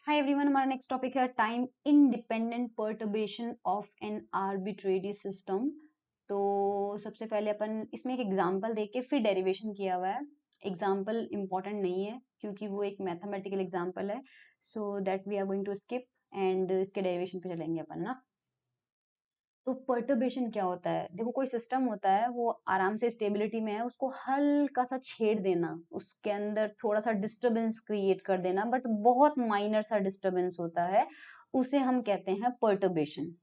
Hi everyone, हमारा next topic है time independent perturbation of an arbitrary system. तो सबसे पहले अपन इसमें एक एग्जांपल देके फिर डेरिवेशन किया हुआ है। एग्जांपल इम्पोर्टेंट नहीं है क्योंकि वो एक मैथमेटिकल एग्जांपल है, so that we are going to skip and इसके डेरिवेशन पे चलेंगे अपन ना। तो पर्टर्बेशन क्या होता है? देखो, कोई सिस्टम होता है वो आराम से स्टेबिलिटी में है, उसको हल्का सा छेड़ देना, उसके अंदर थोड़ा सा डिस्टरबेंस क्रिएट कर देना, बट बहुत माइनर सा डिस्टरबेंस होता है, उसे हम कहते हैं पर्टर्बेशन।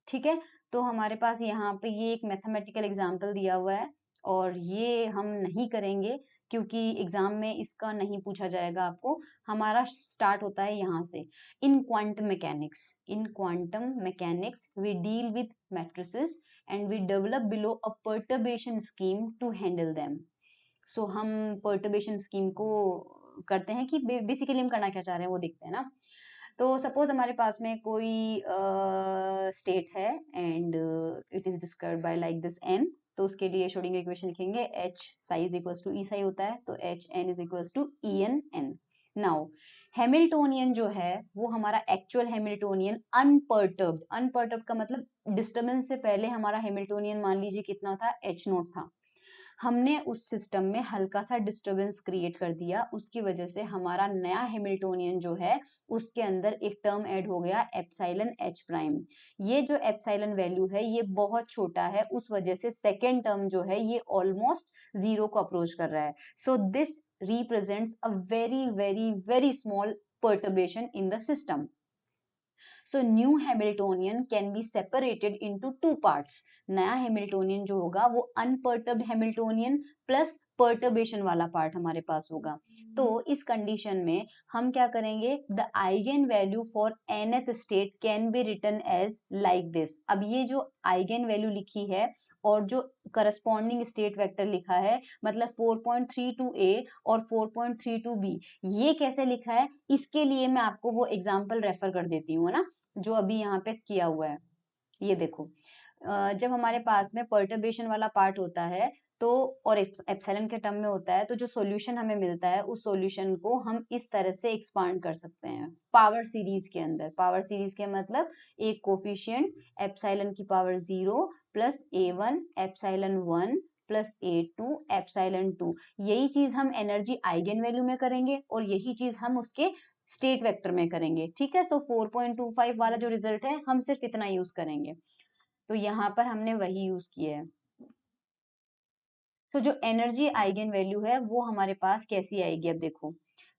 ठीक है। तो हमारे पास यहाँ पे ये एक मैथमेटिकल एग्जांपल दिया हुआ है और ये हम नहीं करेंगे क्योंकि एग्जाम में इसका नहीं पूछा जाएगा आपको। हमारा स्टार्ट होता है यहाँ से। In quantum mechanics we deal with matrices and we develop below a perturbation scheme to handle them. So हम पर्टर्बेशन स्कीम को करते हैं कि बेसिकली हम करना क्या चाह रहे हैं वो देखते हैं ना। तो सपोज हमारे पास में कोई स्टेट है and it is described by like this n. तो उसके लिए श्रोडिंगर इक्वेशन लिखेंगे H psi is equals to E psi होता है, तो H n is equals to E n n. Now Hamiltonian जो है वो हमारा एक्चुअल हैमिल्टोनियन अनपर्टर्ब्ड, अनपर्टर्ब्ड का मतलब डिस्टर्बेंस से पहले हमारा हैमिल्टोनियन मान लीजिए कितना था, एच नोट था। हमने उस सिस्टम में हल्का सा डिस्टरबेंस क्रिएट कर दिया, उसकी वजह से हमारा नया हैमिल्टोनियन जो है उसके अंदर एक टर्म ऐड हो गया एप्सिलॉन एच प्राइम। ये जो एप्सिलॉन वैल्यू है ये बहुत छोटा है, उस वजह से सेकेंड टर्म जो है ये ऑलमोस्ट जीरो को अप्रोच कर रहा है। So this represents a very very very small perturbation in the system. So new Hamiltonian can be separated into two parts. नया हैमिल्टोनियन जो होगा वो अनपर्टर्ब्ड हैमिल्टोनियन प्लस पर्टर्बेशन वाला पार्ट हमारे पास होगा। तो इस कंडीशन में हम क्या करेंगे, the eigen value for nth state can be written as like this. अब ये जो आइगेन वैल्यू लिखी है और जो करस्पॉन्डिंग स्टेट वेक्टर लिखा है, मतलब 4.32a और 4.32b, ये कैसे लिखा है इसके लिए मैं आपको वो एग्जाम्पल रेफर कर देती हूँ ना, जो अभी यहाँ पे किया हुआ है। ये देखो, जब हमारे पास में पर्टर्बेशन वाला पार्ट होता है तो और एप्सिलॉन के टर्म में होता है, तो जो सॉल्यूशन हमें मिलता है उस सॉल्यूशन को हम इस तरह से एक्सपांड कर सकते हैं पावर सीरीज के अंदर। पावर सीरीज के मतलब एक कोफिशिएंट एप्सिलॉन की power 0 plus a1 epsilon 1 plus a2 epsilon 2। यही चीज हम एनर्जी आइगन वैल्यू में करेंगे और यही चीज हम उसके स्टेट वेक्टर में करेंगे। ठीक है। सो 4.25 वाला जो रिजल्ट है हम सिर्फ इतना यूज करेंगे, तो यहाँ पर हमने वही यूज किया है। सो जो एनर्जी आइगन वैल्यू है वो हमारे पास कैसी आएगी, अब देखो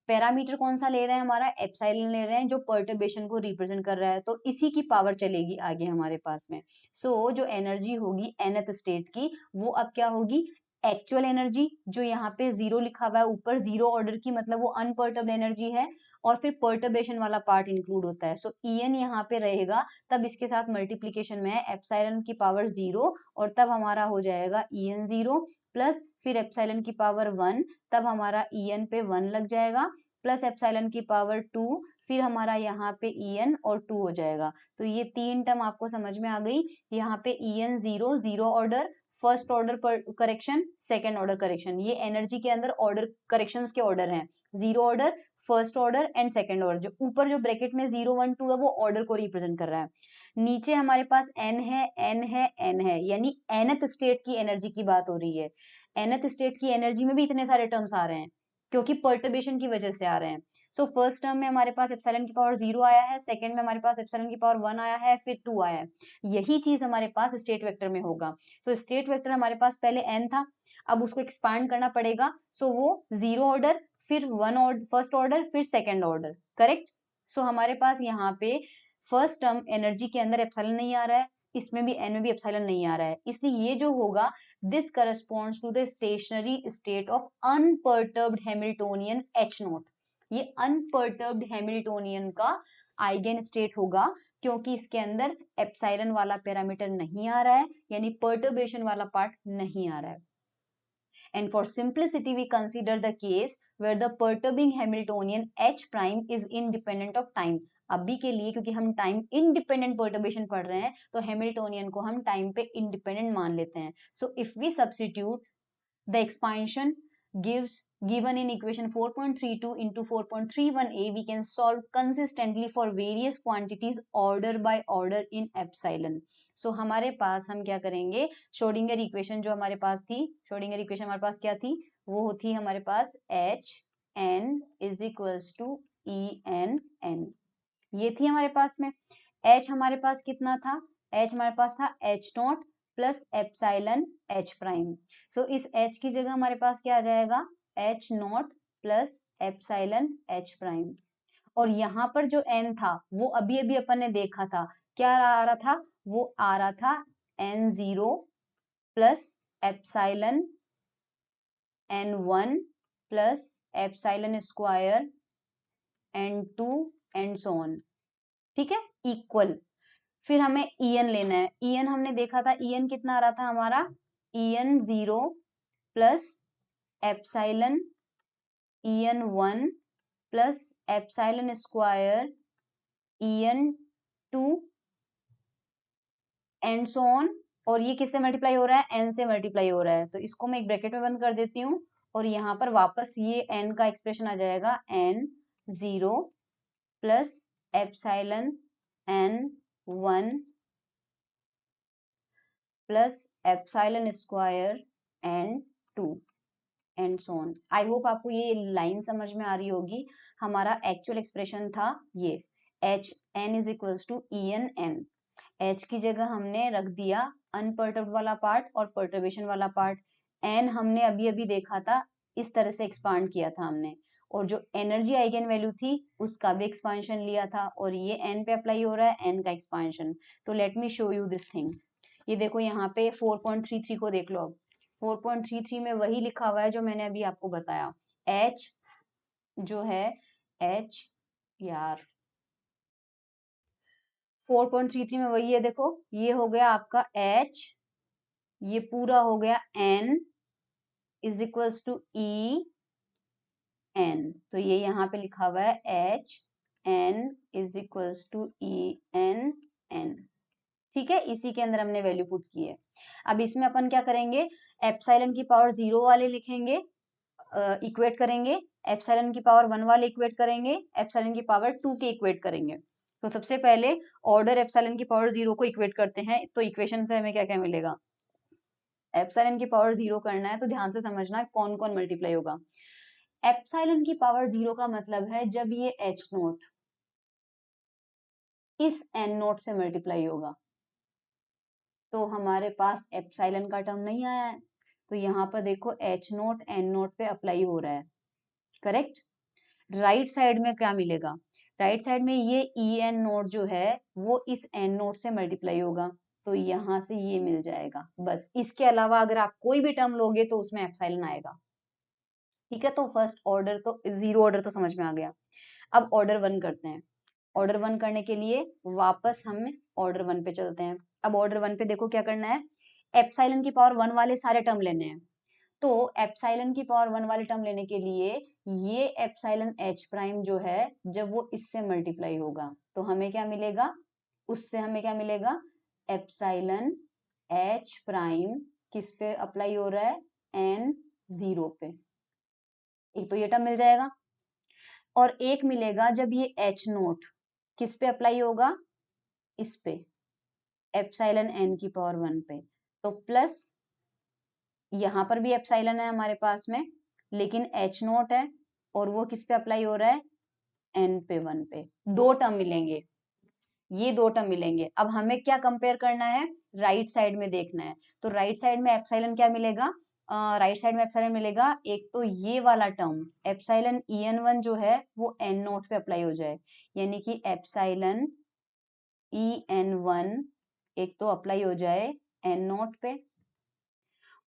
पैरामीटर कौन सा ले रहे हैं, हमारा एप्सिलॉन ले रहे हैं जो पर्टर्बेशन को रिप्रेजेंट कर रहा है, तो इसी की पावर चलेगी आगे हमारे पास में। सो जो एनर्जी होगी nth स्टेट की वो अब क्या होगी, एक्चुअल एनर्जी जो यहाँ पे जीरो लिखा हुआ है ऊपर, जीरो ऑर्डर की, मतलब वो अनपर्टर्ब्ड एनर्जी है, और फिर पर्टर्बेशन वाला पार्ट इंक्लूड होता है। सो en यहाँ पे रहेगा, तब इसके साथ मल्टीप्लीकेशन में है एप्सिलॉन की पावर 0 और तब हमारा हो जाएगा en 0 प्लस फिर एप्सिलॉन की पावर 1, तब हमारा en पे 1 लग जाएगा, प्लस एप्सिलॉन की पावर 2, फिर हमारा यहाँ पे en और 2 हो जाएगा। तो ये तीन टर्म आपको समझ में आ गई। यहाँ पे en 0 zero order, first order पर करेक्शन, सेकेंड ऑर्डर करेक्शन, ये एनर्जी के अंदर ऑर्डर करेक्शंस के ऑर्डर हैं, zero order, first order and second order. जो ऊपर जो ब्रैकेट में 0 1 2 है वो ऑर्डर को रिप्रेजेंट कर रहा है। नीचे हमारे पास n है, n है, n है, यानी nth स्टेट की एनर्जी की बात हो रही है। nth स्टेट की एनर्जी में भी इतने सारे टर्म्स आ रहे हैं क्योंकि पर्टर्बेशन की वजह से आ रहे हैं। सो फर्स्ट टर्म में हमारे पास एप्सिलॉन की पावर 0 आया है, सेकंड में हमारे पास एप्सिलॉन की पावर 1 आया है, फिर 2 आया है। यही चीज हमारे पास स्टेट वेक्टर में होगा। तो स्टेट वेक्टर हमारे पास पहले n था, अब उसको एक्सपांड करना पड़ेगा। सो वो जीरो ऑर्डर, फिर वन ऑर्डर, फर्स्ट ऑर्डर, फिर सेकेंड ऑर्डर, करेक्ट। सो हमारे पास यहाँ पे फर्स्ट टर्म एनर्जी के अंदर एप्सिलॉन नहीं आ रहा है, इसमें भी n में भी एप्सिलॉन नहीं आ रहा है, इसलिए ये जो होगा this corresponds to the stationary state of unperturbed Hamiltonian h naught. ये अनपर्टर्ब्ड हैमिल्टोनियन का आइगेन स्टेट होगा क्योंकि इसके अंदर एप्सिलॉन वाला पैरामीटर नहीं आ रहा है, यानी पर्टर्बेशन वाला पार्ट नहीं आ रहा है। And for simplicity, we consider the case where the perturbing Hamiltonian H prime is independent of time. अभी के लिए क्योंकि हम टाइम इंडिपेंडेंट पर्टर्बेशन पढ़ रहे हैं तो हैमिल्टोनियन को हम टाइम पे इंडिपेंडेंट मान लेते हैं। So if we substitute the expansion given in equation 4.32 into 4.31a, we can solve consistently for various quantities order by order in epsilon. So हमारे पास हम क्या करेंगे, श्रोडिंगर इक्वेशन जो हमारे पास थी, श्रोडिंगर इक्वेशन हमारे पास क्या थी, वो थी हमारे पास H n is equals to E n n, ये थी हमारे पास में। एच हमारे पास कितना था, एच हमारे पास था H naught plus epsilon H prime. So इस एच की जगह हमारे पास क्या आ जाएगा, H naught plus epsilon H prime. और यहाँ पर जो एन था वो अभी अभी अपन ने देखा था, क्या आ रहा था, वो आ रहा था n zero plus epsilon n one plus epsilon square n two and so on, ठीक है, इक्वल। फिर हमें en लेना है, en हमने देखा था, en कितना आ रहा था हमारा, en zero plus epsilon en one plus epsilon square en two and so on. और ये किससे मल्टीप्लाई हो रहा है, n से मल्टीप्लाई हो रहा है, तो इसको मैं एक ब्रैकेट में बंद कर देती हूँ और यहाँ पर वापस ये n का एक्सप्रेशन आ जाएगा, n zero plus epsilon n one plus epsilon square and two and so on. I hope आपको ये लाइन समझ में आ रही होगी। हमारा एक्चुअल एक्सप्रेशन था ये H n is equals to E n n. H की जगह हमने रख दिया अनपर्टर्ब्ड वाला पार्ट और पर्टर्बेशन वाला पार्ट। एन हमने अभी अभी देखा था, इस तरह से एक्सपांड किया था हमने, और जो एनर्जी आइगन वैल्यू थी उसका भी एक्सपांशन लिया था, और ये एन पे अप्लाई हो रहा है, एन का एक्सपांशन। तो let me show you this thing. ये देखो यहाँ पे 4.33 को देख लो। अब 4.33 में वही लिखा हुआ है जो मैंने अभी आपको बताया। H जो है H यार 4.33 में वही है, देखो ये हो गया आपका H, ये पूरा हो गया N is equals to E N। तो ये यहाँ पे लिखा हुआ है H N is equals to E N N, ठीक है, इसी के अंदर हमने वैल्यू पुट की है। अब इसमें अपन क्या करेंगे, एप्सिलॉन की पावर जीरो वाले लिखेंगे, इक्वेट करेंगे, एप्सिलॉन की पावर वन वाले इक्वेट करेंगे, एप्सिलॉन की पावर टू के इक्वेट करेंगे। तो सबसे पहले ऑर्डर एप्सिलॉन की पावर जीरो को इक्वेट करते हैं, तो इक्वेशन से हमें क्या क्या मिलेगा। एप्सिलॉन की पावर जीरो करना है तो ध्यान से समझना कौन कौन मल्टीप्लाई होगा। एप्सिलॉन की पावर जीरो का मतलब है जब ये एच नोट इस एन नोट से मल्टीप्लाई होगा, तो हमारे पास एप्सिलॉन का टर्म नहीं आया है, तो यहाँ पर देखो एच नोट एन नोट पे अप्लाई हो रहा है, करेक्ट। राइट साइड में क्या मिलेगा, राइट साइड में ये ई एन नोट जो है वो इस एन नोट से मल्टीप्लाई होगा, तो यहाँ से ये मिल जाएगा। बस इसके अलावा अगर आप कोई भी टर्म लोगे तो उसमें एप्सिलॉन आएगा, ठीक है। तो फर्स्ट ऑर्डर तो जीरो ऑर्डर तो समझ में आ गया। अब ऑर्डर वन करते हैं। ऑर्डर वन करने के लिए वापस हम ऑर्डर वन पे चलते हैं। अब ऑर्डर वन पे देखो क्या करना है, एप्सिलॉन की पावर वन वाले सारे टर्म लेने हैं। तो एप्सिलॉन की पावर वन वाले टर्म लेने के लिए ये एप्सिलॉन एच प्राइम जो है जब वो इससे मल्टीप्लाई होगा तो हमें क्या मिलेगा, उससे हमें क्या मिलेगा, एप्सिलॉन एच प्राइम किस पे अप्लाई हो रहा है, एन जीरो पे, एक तो ये टर्म मिल जाएगा। और एक मिलेगा जब ये एच नोट किस पे अप्लाई होगा, इस पे एप्सिलॉन एन की पावर वन पे, तो प्लस यहाँ पर भी एप्सिलॉन है हमारे पास में, लेकिन एच नोट है और वो किस पे अप्लाई हो रहा है, एन पे वन पे। दो टर्म मिलेंगे, ये दो टर्म मिलेंगे। अब हमें क्या कंपेयर करना है, राइट साइड में देखना है। तो राइट साइड में एप्सिलॉन क्या मिलेगा, राइट साइड में एप्सिलॉन मिलेगा, एक तो ये वाला term epsilon E n one जो है वो एन नोट पे अप्लाई हो जाए, यानी कि एप्सिलॉन ई एन वन एक तो अप्लाई हो जाए एन नोट पे,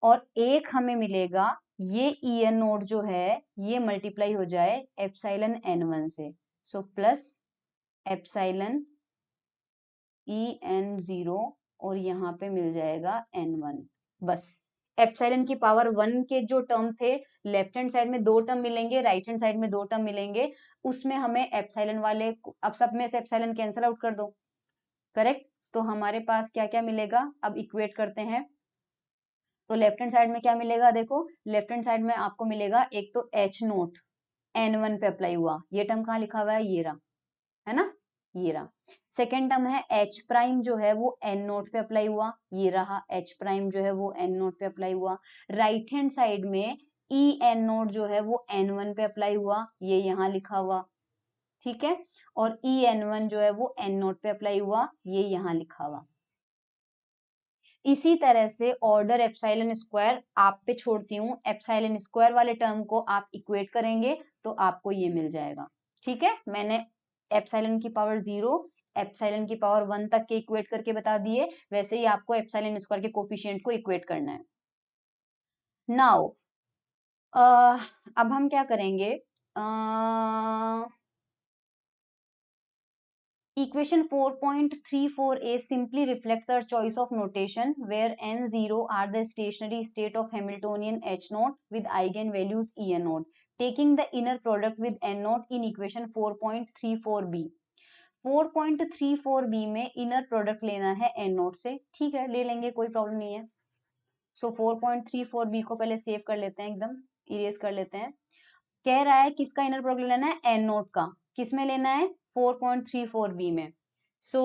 और एक हमें मिलेगा ये ई एन नोट जो है ये मल्टीप्लाई हो जाए एप्सिलॉन एन वन से। So plus epsilon E n zero और यहाँ पे मिल जाएगा एन वन। बस एप्सिलॉन की पावर वन के जो टर्म थे, लेफ्ट हैंड साइड में दो टर्म मिलेंगे, राइट हैंड साइड में दो टर्म मिलेंगे, उसमें हमें एप्सिलॉन वाले, अब सब में से एप्सिलॉन कैंसिल आउट कर दो, करेक्ट। तो हमारे पास क्या क्या मिलेगा, अब इक्वेट करते हैं। तो लेफ्ट हैंड साइड में क्या मिलेगा, देखो लेफ्ट हैंड साइड में आपको मिलेगा एक तो एच नोट N1 पे अप्लाई हुआ, ये टर्म कहाँ लिखा हुआ है, ये रहा, है ना, ये रहा। सेकेंड टर्म है एच प्राइम जो है वो एन नोट पे अप्लाई हुआ, ये रहा एच प्राइम जो है वो एन नोट पे अप्लाई हुआ। राइट हैंड साइड में ई एन नोट जो है वो N1 पे अप्लाई हुआ, ये यहाँ लिखा हुआ, ठीक है, और ई N1 जो है वो एन नोट पे अप्लाई हुआ, ये यहाँ लिखा हुआ। इसी तरह से ऑर्डर एप्सिलॉन स्क्वायर आप पे छोड़ती हूँ, एप्सिलॉन स्क्वायर वाले टर्म को आप इक्वेट करेंगे तो आपको ये मिल जाएगा, ठीक है। मैंने एप्सिलॉन की पावर 0 एप्सिलॉन की पावर 1 तक के इक्वेट करके बता दिए, वैसे ही आपको एप्सिलॉन स्क्वायर के कोफिशिएंट को इक्वेट करना है। नाउ अब हम क्या करेंगे, Equation 4.34a simply reflects our choice of notation where n0 are the stationary state of Hamiltonian H0 with eigenvalues En0, taking the inner product with N0 in equation 4.34b. 4.34b में inner product लेना है N0 से, ठीक है, ले लेंगे, कोई problem नहीं है। सो 4.34b को पहले सेव कर लेते हैं, एकदम इरेज कर लेते हैं। कह रहा है किसका इनर प्रोडक्ट लेना है, एन नोट का, किस में लेना है, 4.34b में। सो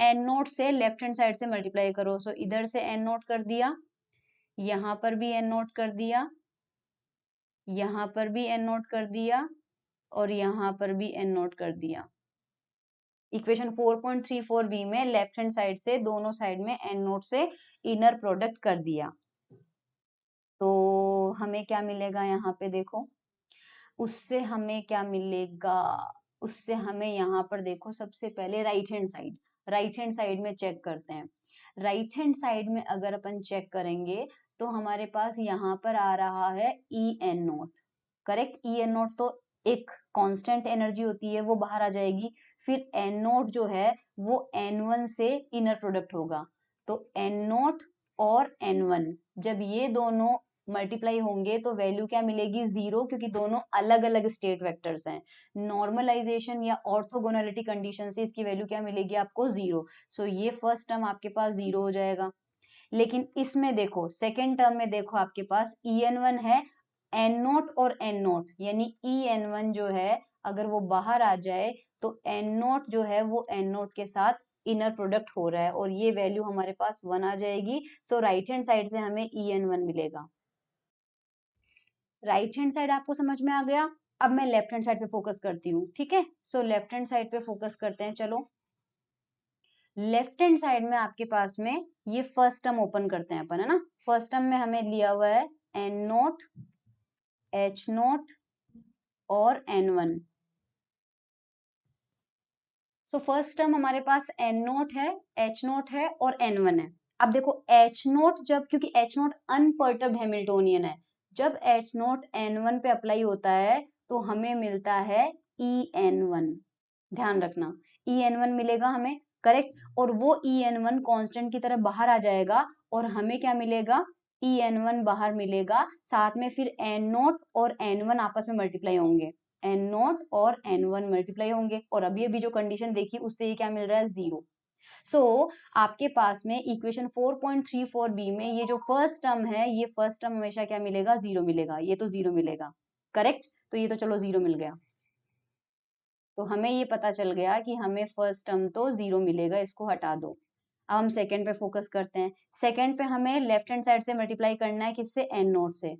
एन नोट से लेफ्ट हैंड साइड से मल्टीप्लाई करो, सो इधर से एन नोट कर दिया, यहां पर भी एन नोट कर दिया, यहां पर भी एन नोट कर दिया, और यहां पर भी एन नोट कर दिया। इक्वेशन 4.34b में लेफ्ट हैंड साइड से दोनों साइड में एन नोट से इनर प्रोडक्ट कर दिया, तो हमें क्या मिलेगा यहाँ पे देखो, उससे हमें क्या मिलेगा, उससे हमें यहाँ पर देखो सबसे पहले राइट हैंड साइड में चेक करते हैं। राइट हैंड साइड में अगर अपन चेक करेंगे तो हमारे पास यहाँ पर आ रहा है E n naught, correct, E n naught तो एक कांस्टेंट एनर्जी होती है, वो बाहर आ जाएगी, फिर एन नोट जो है वो N1 से इनर प्रोडक्ट होगा, तो एन नोट और N1 जब ये दोनों मल्टीप्लाई होंगे तो वैल्यू क्या मिलेगी, 0, क्योंकि दोनों अलग अलग स्टेट वेक्टर्स हैं। नॉर्मलाइजेशन या ऑर्थोगोनलिटी कंडीशन से इसकी वैल्यू क्या मिलेगी आपको, 0। सो ये फर्स्ट टर्म आपके पास 0 हो जाएगा। लेकिन इसमें देखो सेकेंड टर्म में देखो आपके पास En1 है, एन नोट और एन नोट, यानी En1 जो है अगर वो बाहर आ जाए तो एन नोट जो है वो एन नोट के साथ इनर प्रोडक्ट हो रहा है, और ये वैल्यू हमारे पास 1 आ जाएगी। सो राइट हैंड साइड से हमें En1 मिलेगा। राइट हैंड साइड आपको समझ में आ गया। अब मैं लेफ्ट हैंड साइड पे फोकस करती हूँ, ठीक है। सो लेफ्ट हैंड साइड पे फोकस करते हैं, चलो। लेफ्ट हैंड साइड में आपके पास में ये फर्स्ट टर्म ओपन करते हैं अपन, है ना। फर्स्ट टर्म में हमें लिया हुआ है एन नोट, एच नोट और N1। सो फर्स्ट टर्म हमारे पास एन नोट है, एच नोट है और N1 है। अब देखो एच नोट जब, क्योंकि एच नोट अनपर्टर्ब्ड हैमिल्टोनियन है, जब एच नोट N1 पे अप्लाई होता है तो हमें मिलता है En1, ध्यान रखना En1 मिलेगा हमें, करेक्ट, और वो En1 कांस्टेंट की तरह बाहर आ जाएगा और हमें क्या मिलेगा, En1 बाहर मिलेगा, साथ में फिर एन नोट और N1 आपस में मल्टीप्लाई होंगे, एन नोट और N1 मल्टीप्लाई होंगे, और अभी अभी जो कंडीशन देखी उससे ये क्या मिल रहा है, 0। सो आपके पास में इक्वेशन 4.34b में ये जो फर्स्ट टर्म है, ये फर्स्ट टर्म हमेशा क्या मिलेगा, 0 मिलेगा, ये तो 0 मिलेगा, करेक्ट, तो ये तो चलो 0 मिल गया। तो हमें ये पता चल गया कि हमें फर्स्ट टर्म तो 0 मिलेगा, इसको हटा दो। अब हम सेकंड पे फोकस करते हैं। सेकंड पे हमें लेफ्ट हैंड साइड से मल्टीप्लाई करना है, किससे, एन नोट से।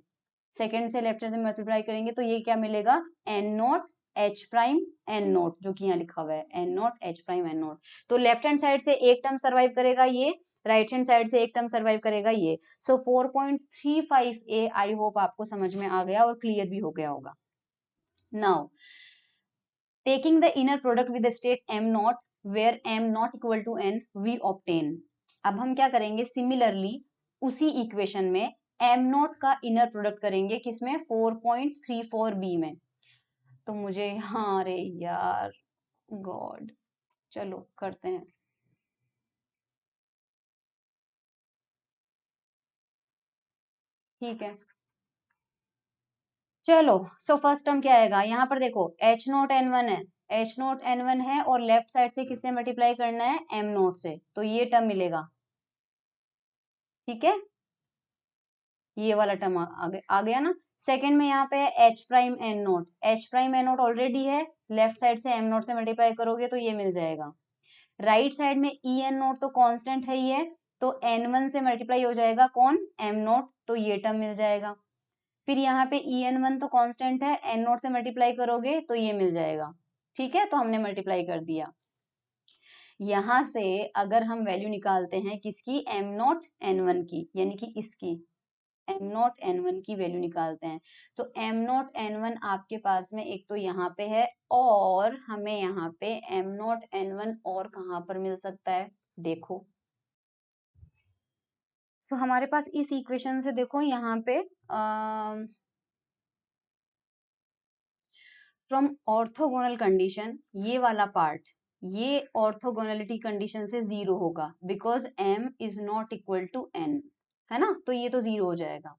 सेकंड से लेफ्ट हैंड से मल्टीप्लाई करेंगे तो ये क्या मिलेगा, n naught H prime n naught, जो कि यहाँ लिखा हुआ है n naught H prime n naught. तो लेफ्ट हैंड साइड से एक टर्म सर्वाइव करेगा ये, राइट हैंड साइड से एक टर्म सर्वाइव करेगा ये। सो 4.35a आई होप आपको समझ में आ गया और क्लियर भी हो गया होगा। Now taking the inner product with the state m naught where m not equal to n we obtain। अब हम क्या करेंगे, सिमिलरली उसी इक्वेशन में m नॉट का इनर प्रोडक्ट करेंगे, किसमें, 4.34b में। तो मुझे, हाँ रे यार, गॉड, चलो करते हैं, ठीक है, चलो। सो फर्स्ट टर्म क्या आएगा, यहाँ पर देखो एच नोट एन वन है, एच नोट एन वन है, और लेफ्ट साइड से किससे मल्टीप्लाई करना है, एम नोट से, तो ये टर्म मिलेगा, ठीक है। ये वाला टर्म आ गया ना। सेकंड में यहाँ पे है H prime n naught, H prime n naught already है, लेफ्ट साइड से एम नोट से मल्टीप्लाई करोगे तो ये मिल जाएगा। राइट साइड में ई एन नोट तो कांस्टेंट है ही है, तो एन वन से मल्टीप्लाई हो जाएगा कौन, एम नोट, तो ये टर्म मिल जाएगा। फिर यहाँ पे ई एन वन तो कांस्टेंट है, एन नोट से मल्टीप्लाई करोगे तो ये मिल जाएगा। ठीक है, तो हमने मल्टीप्लाई कर दिया। यहां से अगर हम वैल्यू निकालते हैं किसकी, एम नॉट एन वन की, यानी कि इसकी एम नॉट एन वन की वैल्यू निकालते हैं, तो एम नॉट एन वन आपके पास में एक तो यहाँ पे है, और हमें यहाँ पे एम नॉट एन वन और कहाँ पर मिल सकता है, देखो। सो हमारे पास इस इक्वेशन से देखो यहाँ पे फ्रॉम ऑर्थोगोनल कंडीशन, ये वाला पार्ट, ये ऑर्थोगोनलिटी कंडीशन से 0 होगा, because m is not equal to n, है ना, तो ये तो 0 हो जाएगा।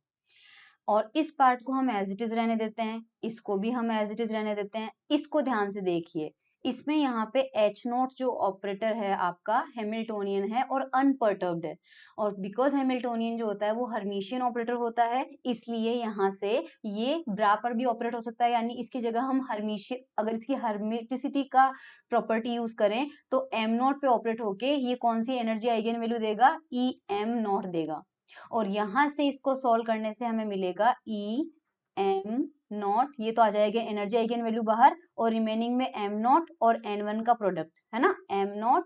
और इस पार्ट को हम एज इट इज रहने देते हैं, इसको भी हम एज इट इज रहने देते हैं। इसको ध्यान से देखिए, इसमें यहाँ पे एच नोट जो ऑपरेटर है आपका हैमिल्टोनियन है और अनपर्टर्ब्ड है, और बिकॉज हैमिल्टोनियन जो होता है वो हर्मिशियन ऑपरेटर होता है, इसलिए यहाँ से ये ब्रा पर भी ऑपरेट हो सकता है, यानी इसकी जगह हम हर्मिशियन, अगर इसकी हर्मिटिसिटी का प्रॉपर्टी यूज करें तो एम नॉट पे ऑपरेट होके ये कौन सी एनर्जी आइगन वैल्यू देगा, ई एम नॉट देगा। और यहां से इसको सॉल्व करने से हमें मिलेगा ई एम नॉट, ये तो आ जाएगा एनर्जी आइगन वैल्यू बाहर, और रिमेनिंग में एम नॉट और एन वन का प्रोडक्ट, है ना, एम नॉट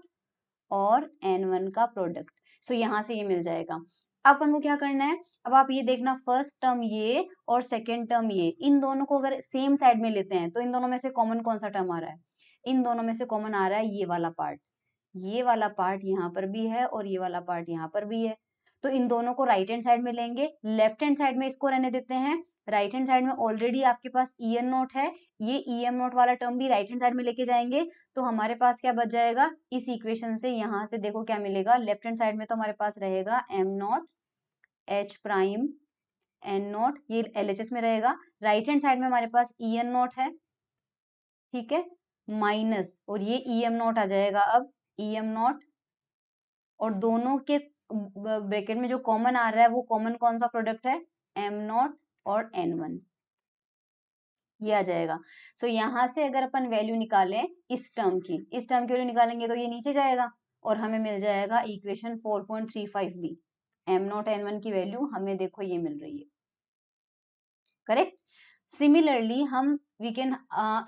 और एन वन का प्रोडक्ट। सो यहां से ये मिल जाएगा। अब अपन को क्या करना है, अब आप ये देखना, फर्स्ट टर्म ये और सेकेंड टर्म ये, इन दोनों को अगर सेम साइड में लेते हैं तो इन दोनों में से कॉमन कौन सा टर्म आ रहा है, इन दोनों में से कॉमन आ रहा है ये वाला पार्ट, ये वाला पार्ट यहाँ पर भी है और ये वाला पार्ट यहाँ पर भी है, तो इन दोनों को राइट हैंड साइड में लेंगे, लेफ्ट हैंड साइड में इसको रहने देते हैं, राइट हैंड साइड में ऑलरेडी आपके पास ई एन नोट है, ये ई एम नोट वाला टर्म भी राइट हैंड साइड में लेके जाएंगे, तो हमारे पास क्या बच जाएगा, इस इक्वेशन से यहाँ से देखो क्या मिलेगा, लेफ्ट हैंड साइड में तो हमारे पास रहेगा m naught H prime n naught, ये एल एच एस में रहेगा, राइट हैंड साइड में हमारे पास ई एन नॉट है, ठीक है, माइनस, और ये ई एम नॉट आ जाएगा अब, ई एम नॉट, और दोनों के ब्रैकेट में जो कॉमन आ रहा है वो कॉमन कौन सा प्रोडक्ट है, एम नॉट और एन वन, ये आ जाएगा। सो यहाँ से अगर अपन वैल्यू निकालें इस टर्म की, इस टर्म की वैल्यू निकालेंगे तो ये नीचे जाएगा और हमें मिल जाएगा इक्वेशन 4.35 बी, एम नॉट एन वन की वैल्यू हमें देखो ये मिल रही है, करेक्ट। सिमिलरली हम वी कैन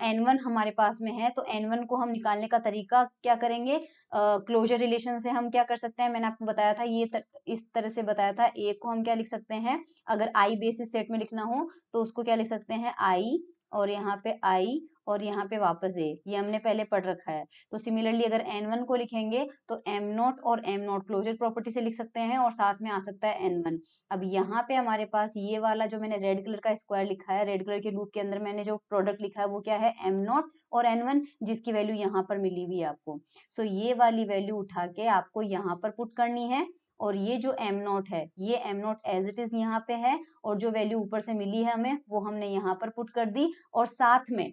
एन वन हमारे पास में है, तो एन वन को हम निकालने का तरीका क्या करेंगे, क्लोजर रिलेशन से हम क्या कर सकते हैं, मैंने आपको बताया था ये इस तरह से बताया था, ए को हम क्या लिख सकते हैं, अगर आई बेसिस सेट में लिखना हो तो उसको क्या लिख सकते हैं, आई, और यहाँ पे आई, और यहाँ पे वापस ए, ये हमने पहले पढ़ रखा है। तो सिमिलरली अगर एन वन को लिखेंगे तो एम नॉट और एम नॉट क्लोजर प्रॉपर्टी से लिख सकते हैं, और साथ में आ सकता है एन वन। अब यहाँ पे हमारे पास ये वाला जो मैंने रेड कलर का स्क्वायर लिखा है, रेड कलर के लूप के अंदर मैंने जो प्रोडक्ट लिखा है वो क्या है, एम नॉट और एन वन, जिसकी वैल्यू यहाँ पर मिली हुई है आपको। सो ये वाली वैल्यू उठा के आपको यहाँ पर पुट करनी है, और ये जो एम नॉट है, ये m naught as it is यहाँ पे है, और जो वैल्यू ऊपर से मिली है हमें वो हमने यहाँ पर पुट कर दी, और साथ में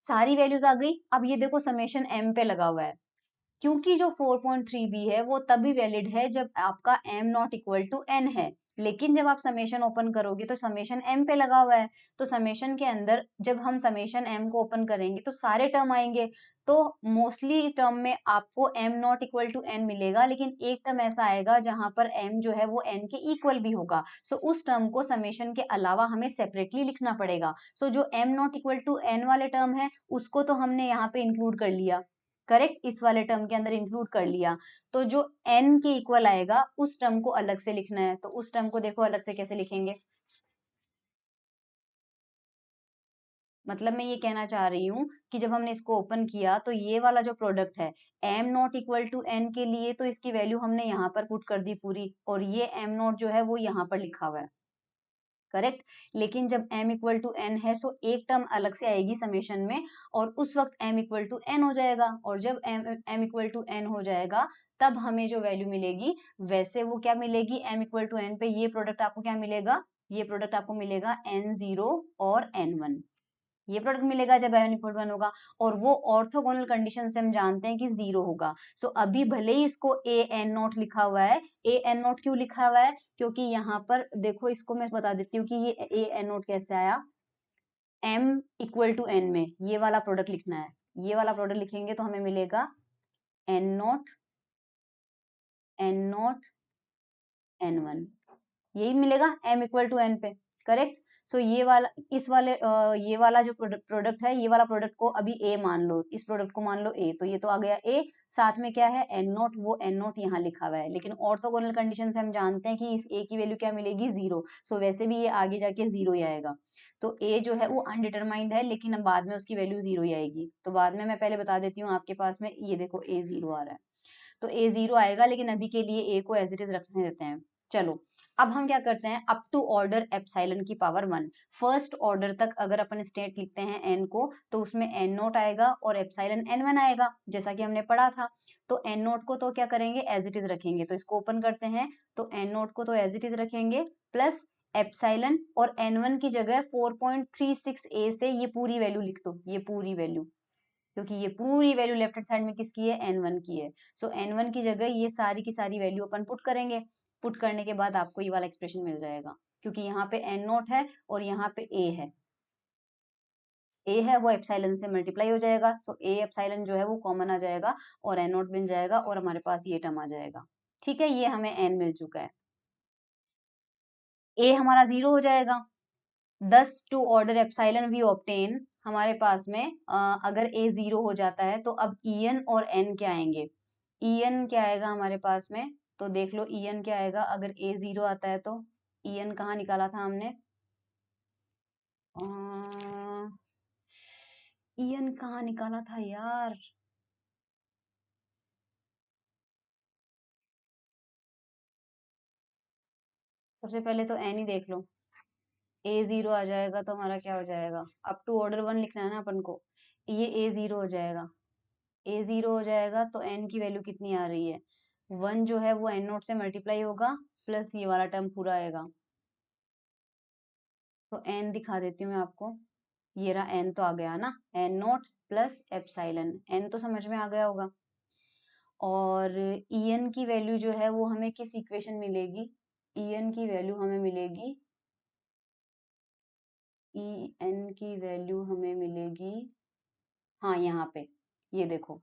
सारी वैल्यूज आ गई। अब ये देखो समेशन एम पे लगा हुआ है, क्योंकि जो 4.3b है वो तभी वैलिड है जब आपका m not equal to n है, लेकिन जब आप समेशन ओपन करोगे तो समेशन m पे लगा हुआ है, तो समेशन के अंदर जब हम समेशन m को ओपन करेंगे तो सारे टर्म आएंगे, तो मोस्टली टर्म में आपको m not equal to n मिलेगा, लेकिन एक टर्म ऐसा आएगा जहां पर m जो है वो n के इक्वल भी होगा, सो उस टर्म को समेशन के अलावा हमें सेपरेटली लिखना पड़ेगा। सो जो m not equal to n वाले टर्म है उसको तो हमने यहाँ पे इंक्लूड कर लिया, करेक्ट, इस वाले टर्म के अंदर इंक्लूड कर लिया, तो जो n के इक्वल आएगा उस टर्म को अलग से लिखना है, तो उस टर्म को देखो अलग से कैसे लिखेंगे, मतलब मैं ये कहना चाह रही हूँ कि जब हमने इसको ओपन किया तो ये वाला जो प्रोडक्ट है m not equal to n के लिए, तो इसकी वैल्यू हमने यहाँ पर पुट कर दी पूरी, और ये m नॉट जो है वो यहाँ पर लिखा हुआ है, करेक्ट। लेकिन जब m इक्वल टू n है सो एक टर्म अलग से आएगी समेशन में, और उस वक्त m इक्वल टू n हो जाएगा, और जब m इक्वल टू n हो जाएगा तब हमें जो वैल्यू मिलेगी वैसे वो क्या मिलेगी, m इक्वल टू n पे ये प्रोडक्ट आपको क्या मिलेगा, ये प्रोडक्ट आपको मिलेगा n0 और n1, ये प्रोडक्ट मिलेगा जब n इक्वल टू 1 होगा, और वो ऑर्थोगोनल कंडीशन से हम जानते हैं कि 0 होगा। सो अभी भले ही इसको a n नॉट लिखा हुआ है, a n नॉट क्यों लिखा हुआ है, क्योंकि यहाँ पर देखो, इसको मैं बता देती हूँ कि ये a n नॉट कैसे आया। m इक्वल टू n में ये वाला प्रोडक्ट लिखना है, ये वाला प्रोडक्ट लिखेंगे तो हमें मिलेगा n नॉट n1, यही मिलेगा m इक्वल टू n पे, करेक्ट। सो ये वाला, इस वाले ये वाला जो प्रोडक्ट है, ये वाला प्रोडक्ट को अभी a मान लो, इस प्रोडक्ट को मान लो a, तो ये तो आ गया a, साथ में क्या है n नॉट, वो n नॉट यहाँ लिखा हुआ है, लेकिन ऑर्थोगोनल कंडीशन से हम जानते हैं कि इस a की वैल्यू क्या मिलेगी, 0। सो वैसे भी ये आगे जाके 0 ही आएगा। तो a जो है वो अनडिटरमाइंड है, लेकिन अब बाद में उसकी वैल्यू 0 ही आएगी। तो बाद में मैं पहले बता देती हूँ आपके पास में, ये देखो a 0 आ रहा है, तो a 0 आएगा, लेकिन अभी के लिए a को एज इट इज रखने देते हैं। चलो, अब हम क्या करते हैं, अप टू ऑर्डर एप्सिलॉन की पावर 1, फर्स्ट ऑर्डर तक अगर अपन स्टेट लिखते हैं n को, तो उसमें n नोट आएगा और एप्सिलॉन n1 आएगा, जैसा कि हमने पढ़ा था। तो n नोट को तो क्या करेंगे, एज इट इज रखेंगे, तो इसको ओपन करते हैं, तो n नोट को तो एज इट इज रखेंगे, प्लस एप्सिलॉन, और n1 की जगह 4.36a से ये पूरी वैल्यू लिख दो, ये पूरी वैल्यू, क्योंकि ये पूरी वैल्यू लेफ्ट हैंड साइड में किसकी है, n1 की है। सो n1 की जगह ये सारी की सारी वैल्यू अपन पुट करेंगे, पुट करने के बाद आपको ये वाला एक्सप्रेशन मिल जाएगा, क्योंकि यहाँ पे n नोट है और यहाँ पे a है, a है वो एप्सिलॉन से मल्टीप्लाई हो जाएगा, सो a एप्सिलॉन जो है वो कॉमन आ जाएगा और n नोट बन जाएगा, और हमारे पास ये टर्म आ जाएगा। ठीक है, ये हमें n मिल चुका है, a हमारा 0 हो जाएगा। Thus to order epsilon we obtain, हमारे पास में अगर a 0 हो जाता है तो अब en और n क्या आएंगे, en क्या आएगा हमारे पास में, तो देख लो en क्या आएगा, अगर a 0 आता है तो en कहाँ निकाला था हमने, en कहाँ निकाला था यार, सबसे पहले तो n ही देख लो, a 0 आ जाएगा तो हमारा क्या हो जाएगा, अप टू ऑर्डर 1 लिखना है ना अपन को, ये a 0 हो जाएगा, a 0 हो जाएगा तो n की वैल्यू कितनी आ रही है, 1 जो है वो n नोट से मल्टीप्लाई होगा, प्लस ये वाला टर्म पूरा आएगा, तो n दिखा देती हूँ मैं आपको, ये रहा n, तो आ गया ना, n note plus epsilon, n तो समझ में आ गया होगा। और en की वैल्यू जो है वो हमें किस इक्वेशन मिलेगी, en की वैल्यू हमें मिलेगी, en की वैल्यू हमें मिलेगी, हाँ यहाँ पे, ये देखो,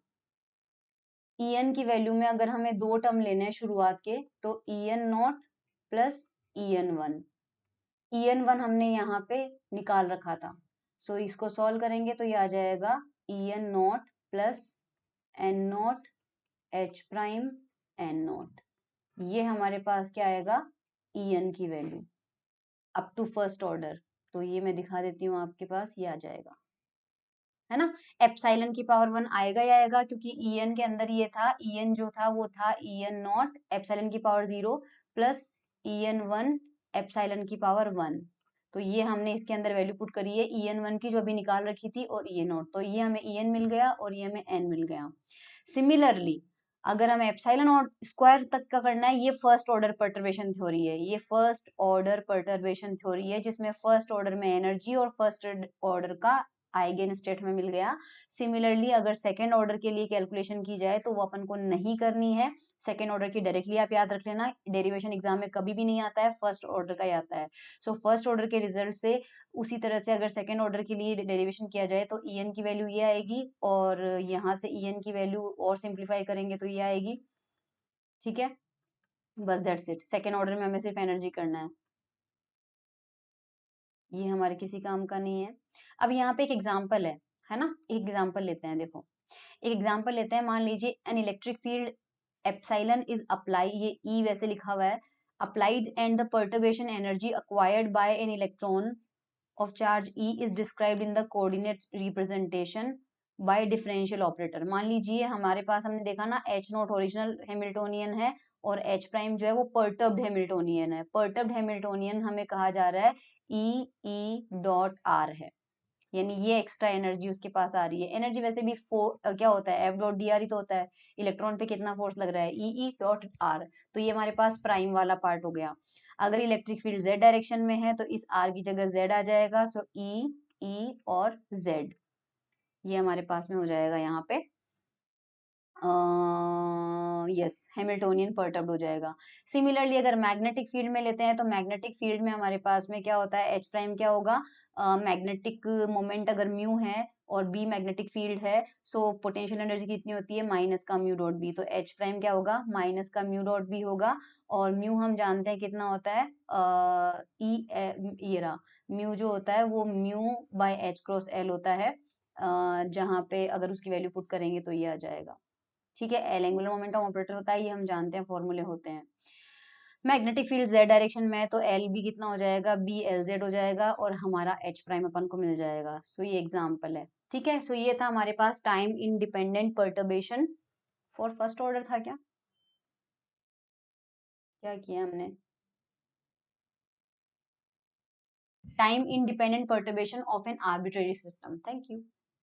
en की वैल्यू में अगर हमें दो टर्म लेने हैं शुरुआत के, तो en naught plus en1, en1 हमने यहाँ पे निकाल रखा था, सो इसको सॉल्व करेंगे तो ये आ जाएगा en naught plus n naught h prime n naught, ये हमारे पास क्या आएगा, en की value up to first order, तो ये मैं दिखा देती हूँ आपके पास, ये आ जाएगा, है ना। एप्सिलॉन की पावर 1 आएगा ही आएगा, क्योंकि en के अंदर ये था, en जो था वो था en नॉट एप्सिलॉन की पावर 0 प्लस en1 एप्सिलॉन की पावर 1, तो ये हमने इसके अंदर वैल्यू पुट करी है en1 की, जो अभी निकाल रखी थी, और en नॉट, तो ये हमें en मिल गया और ये हमें n मिल गया। सिमिलरली अगर हमें एप्सिलॉन और स्क्वायर तक का करना है, ये फर्स्ट ऑर्डर पर्टर्बेशन थ्योरी है, ये फर्स्ट ऑर्डर पर्टर्बेशन थ्योरी है, जिसमें फर्स्ट ऑर्डर में एनर्जी और फर्स्ट ऑर्डर का आइगन स्टेट में मिल गया। सिमिलरली अगर सेकेंड ऑर्डर के लिए कैलकुलेशन की जाए तो वो अपन को नहीं करनी है, सेकेंड ऑर्डर की डायरेक्टली आप याद रख लेना, डेरिवेशन एग्जाम में कभी भी नहीं आता है, फर्स्ट ऑर्डर का ही आता है। सो फर्स्ट ऑर्डर के रिजल्ट से उसी तरह से अगर सेकेंड ऑर्डर के लिए डेरिवेशन किया जाए तो en की वैल्यू ये आएगी, और यहाँ से en की वैल्यू और सिंप्लीफाई करेंगे तो ये आएगी। ठीक है, बस दैट्स इट, सेकेंड ऑर्डर में हमें सिर्फ एनर्जी करना है, ये हमारे किसी काम का नहीं है। अब यहाँ पे एक एग्जाम्पल है ना, एक एग्जाम्पल लेते हैं, देखो एक एग्जाम्पल लेते हैं, मान लीजिए an electric field epsilon is apply, ये ई वैसे लिखा हुआ है, applied and the perturbation energy acquired bye an electron of charge E is described in the coordinate representation by differential operator। मान लीजिए हमारे पास, हमने देखा ना H नोट ओरिजिनल हैमिल्टोनियन है और H प्राइम जो है वो पर्टर्ब्ड हैमिल्टोनियन है, पर्टर्ब्ड हैमिल्टोनियन हमें कहा जा रहा है E डॉट R है, यानी ये एक्स्ट्रा एनर्जी उसके पास आ रही है। एनर्जी वैसे भी क्या होता है, एफ डॉट डी आर ही तो होता है, इलेक्ट्रॉन पे कितना फोर्स लग रहा है, ई डॉट आर, तो ये हमारे पास प्राइम वाला पार्ट हो गया। अगर इलेक्ट्रिक फील्ड जेड डायरेक्शन में है तो इस आर की जगह जेड आ जाएगा, सो ई ई और जेड, ये हमारे पास में हो जाएगा यहाँ पे यस हैमिल्टोनियन परटर्ब्ड हो जाएगा। सिमिलरली अगर मैग्नेटिक फील्ड में लेते हैं तो मैग्नेटिक फील्ड में हमारे पास में क्या होता है, एच प्राइम क्या होगा, मैग्नेटिक मोमेंट अगर म्यू है और बी मैग्नेटिक फील्ड है, सो पोटेंशियल एनर्जी कितनी होती है, माइनस का म्यू डॉट बी, तो एच प्राइम क्या होगा, माइनस का म्यू डॉट बी होगा। और म्यू हम जानते हैं कितना होता है, ये रहा म्यू जो होता है वो mu by H cross L होता है, जहाँ पे अगर उसकी वैल्यू पुट करेंगे तो ये आ जाएगा। ठीक है, एल एंगुलर मोमेंटम ऑपरेटर होता है, ये हम जानते हैं, फॉर्मूले होते हैं। मैग्नेटिक फील्ड जेड डायरेक्शन में है तो एल बी कितना हो जाएगा, बी एल जेड हो जाएगा और हमारा एच प्राइम अपन को मिल जाएगा। सो ये एग्जाम्पल है। ठीक है, सो ये था हमारे पास time independent perturbation for first order था क्या, क्या किया हमने, time independent perturbation of an arbitrary system. Thank you.